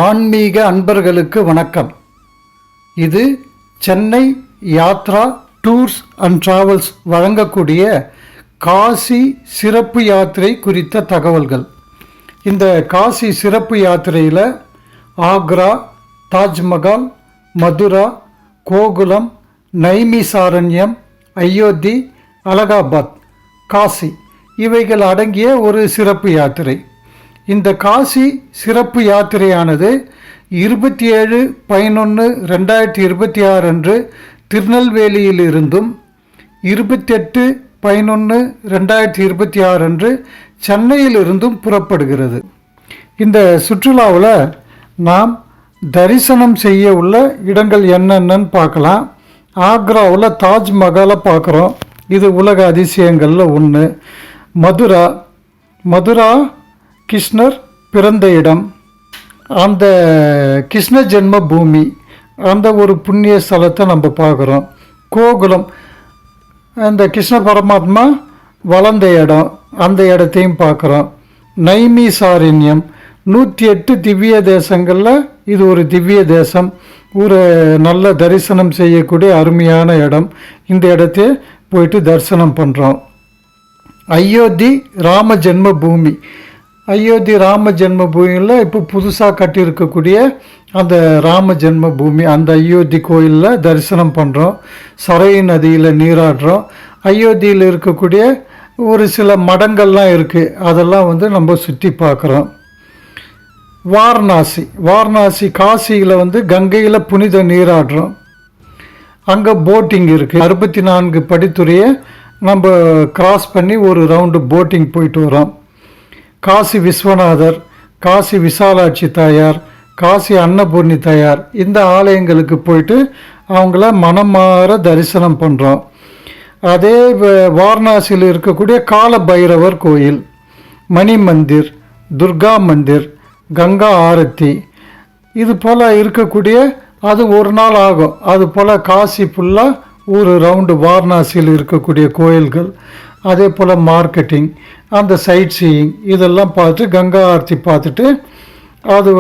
ஆன்மீக அன்பர்களுக்கு வணக்கம். இது Chennai Yatra tours and travels வழங்கக்கூடிய காசி சிறப்பு யாத்திரை குறித்த தகவல்கள். இந்த காசி சிறப்பு யாத்திரையில் ஆக்ரா, தாஜ்மஹால், மதுரா, கோகுலம், நைமிசாரண்யம், அயோத்தி, அலகாபாத், காசி இவைகள் அடங்கிய ஒரு சிறப்பு யாத்திரை. இந்த காசி சிறப்பு யாத்திரையானது 27/11/2026 அன்று திருநெல்வேலியிலிருந்தும் 28/11/2026 அன்று சென்னையிலிருந்தும் புறப்படுகிறது. இந்த சுற்றுலாவில் நாம் தரிசனம் செய்ய உள்ள இடங்கள் என்னென்னு பார்க்கலாம். ஆக்ராவில் தாஜ்மஹாலை பார்க்குறோம். இது உலக அதிசயங்களில் ஒன்று. மதுரா கிருஷ்ணர் பிறந்த இடம், அந்த கிருஷ்ண ஜென்ம பூமி, அந்த ஒரு புண்ணிய ஸ்தலத்தை நம்ம பார்க்குறோம். கோகுலம், அந்த கிருஷ்ண பரமாத்மா வளர்ந்த இடம், அந்த இடத்தையும் பார்க்குறோம். நைமிசாரண்யம் 108 திவ்ய தேசங்களில் இது ஒரு திவ்ய தேசம், ஒரு நல்ல தரிசனம் செய்யக்கூடிய அருமையான இடம். இந்த இடத்தை போயிட்டு தரிசனம் பண்ணுறோம். அயோத்தி ராம ஜென்ம பூமி, அயோத்தி ராம ஜென்ம பூமியில் இப்போ புதுசாக கட்டியிருக்கக்கூடிய அந்த ராம ஜென்ம பூமி, அந்த அயோத்தி கோயிலில் தரிசனம் பண்ணுறோம். சரை நதியில் நீராடுறோம். அயோத்தியில் இருக்கக்கூடிய ஒரு சில மடங்கள்லாம் இருக்குது, அதெல்லாம் நம்ம சுற்றி பார்க்குறோம். வாரணாசி காசியில் கங்கையில் புனித நீராடுறோம். அங்கே போட்டிங் இருக்குது. 64 படித்துறையை நம்ம கிராஸ் பண்ணி ஒரு ரவுண்டு போட்டிங் போயிட்டு வரோம். காசி விஸ்வநாதர், காசி விசாலாட்சி தாயார், காசி அன்னபூர்ணி தாயார், இந்த ஆலயங்களுக்கு போயிட்டு அவங்கள மனமாற தரிசனம் பண்ணுறோம். அதே வாரணாசியில் இருக்கக்கூடிய கால பைரவர் கோயில், மணி மந்திர், துர்கா மந்திர், கங்கா ஆரத்தி, இது போல் இருக்கக்கூடிய, அது ஒரு நாள் ஆகும். அது போல் காசி ஃபுல்லாக ஒரு ரவுண்டு வாரணாசியில் இருக்கக்கூடிய கோயில்கள், அதே போல் மார்க்கெட்டிங், அந்த சைட் சீயிங் இதெல்லாம் பார்த்து கங்கா ஆரத்தி பார்த்துட்டு அது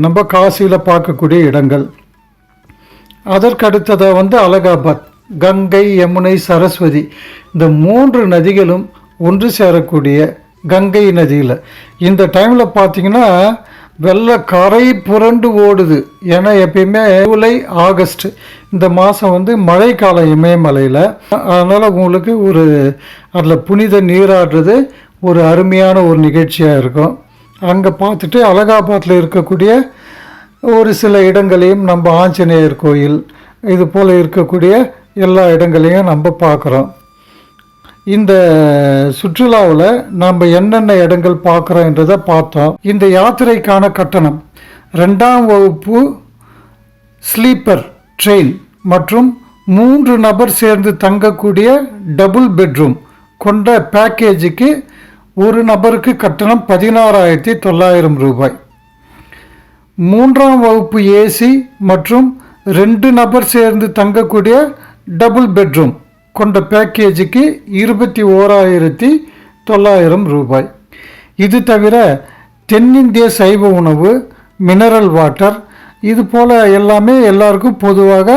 நம்ம காசியில் பார்க்கக்கூடிய இடங்கள். அதற்கடுத்ததாக அலகாபாத், கங்கை, யமுனை, சரஸ்வதி, இந்த 3 நதிகளும் ஒன்று சேரக்கூடிய கங்கை நதியில் இந்த டைமில் பார்த்திங்கன்னா வெள்ள கரை புரண்டு ஓடுது. ஏன்னா எப்பயுமே ஜூலை, ஆகஸ்ட் இந்த மாதம் மழைக்காலம் இமயமலையில். அதனால் உங்களுக்கு ஒரு அதில் புனித நீராடுறது ஒரு அருமையான ஒரு நிகழ்ச்சியாக இருக்கும். அங்கே பார்த்துட்டு அலகாபாத்தில் இருக்கக்கூடிய ஒரு சில இடங்களையும் நம்ம ஆஞ்சநேயர் கோயில், இது போல் இருக்கக்கூடிய எல்லா இடங்களையும் நம்ம பார்க்குறோம். இந்த சுற்றுலாவில் நம்ம என்னென்ன இடங்கள் பார்க்குறோன்றதை பார்த்தோம். இந்த யாத்திரைக்கான கட்டணம் 2ஆம் வகுப்பு ஸ்லீப்பர் ட்ரெயின் மற்றும் 3 நபர் சேர்ந்து தங்கக்கூடிய டபுள் பெட்ரூம் கொண்ட பேக்கேஜுக்கு ஒரு நபருக்கு கட்டணம் 16,900 ரூபாய். 3ஆம் வகுப்பு ஏசி மற்றும் 2 நபர் சேர்ந்து தங்கக்கூடிய டபுள் பெட்ரூம் கொண்ட பேக்கேஜுக்கு 21,900 ரூபாய். இது தவிர தென்னிந்திய சைவ உணவு, மினரல் வாட்டர், இது போல் எல்லாமே எல்லாருக்கும் பொதுவாக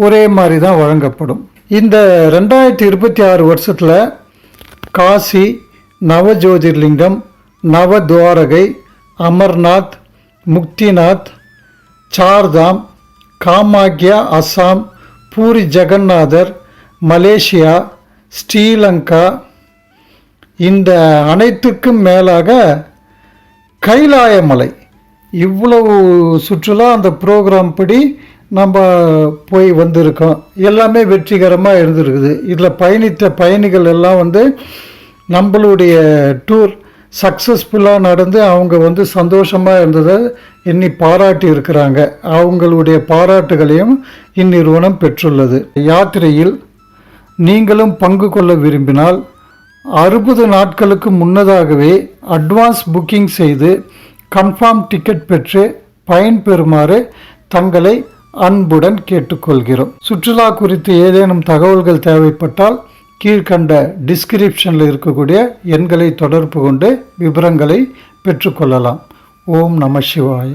ஒரே மாதிரி தான் வழங்கப்படும். இந்த 2026 வருஷத்தில் காசி, நவஜோதிர்லிங்கம், நவத்வாரகை, அமர்நாத், முக்திநாத், சார்தாம், காமாக்யா அஸ்ஸாம், பூரி ஜெகநாதர், மலேசியா, ஸ்ரீலங்கா, இந்த அனைத்துக்கும் மேலாக கைலாயமலை, இவ்வளவு சுற்றுலா அந்த ப்ரோக்ராம் படி நம்ம போய் வந்திருக்கோம். எல்லாமே வெற்றிகரமாக இருந்திருக்குது. இதில் பயணித்த பயணிகள் எல்லாம் நம்மளுடைய டூர் சக்ஸஸ்ஃபுல்லாக நடந்து அவங்க சந்தோஷமாக இருந்ததை எண்ணி பாராட்டி இருக்கிறாங்க. அவங்களுடைய பாராட்டுகளையும் இந்நிறுவனம் பெற்றுள்ளது. யாத்திரையில் நீங்களும் பங்கு கொள்ள விரும்பினால் 60 நாட்களுக்கு முன்னதாகவே அட்வான்ஸ் புக்கிங் செய்து கன்ஃபார்ம் டிக்கெட் பெற்று பயன்பெறுமாறு தங்களை அன்புடன் கேட்டுக்கொள்கிறோம். சுற்றுலா குறித்து ஏதேனும் தகவல்கள் தேவைப்பட்டால் கீழ்கண்ட டிஸ்கிரிப்ஷனில் இருக்கக்கூடிய எண்களை தொடர்பு கொண்டு விவரங்களை பெற்றுக்கொள்ளலாம். ஓம் நம சிவாய.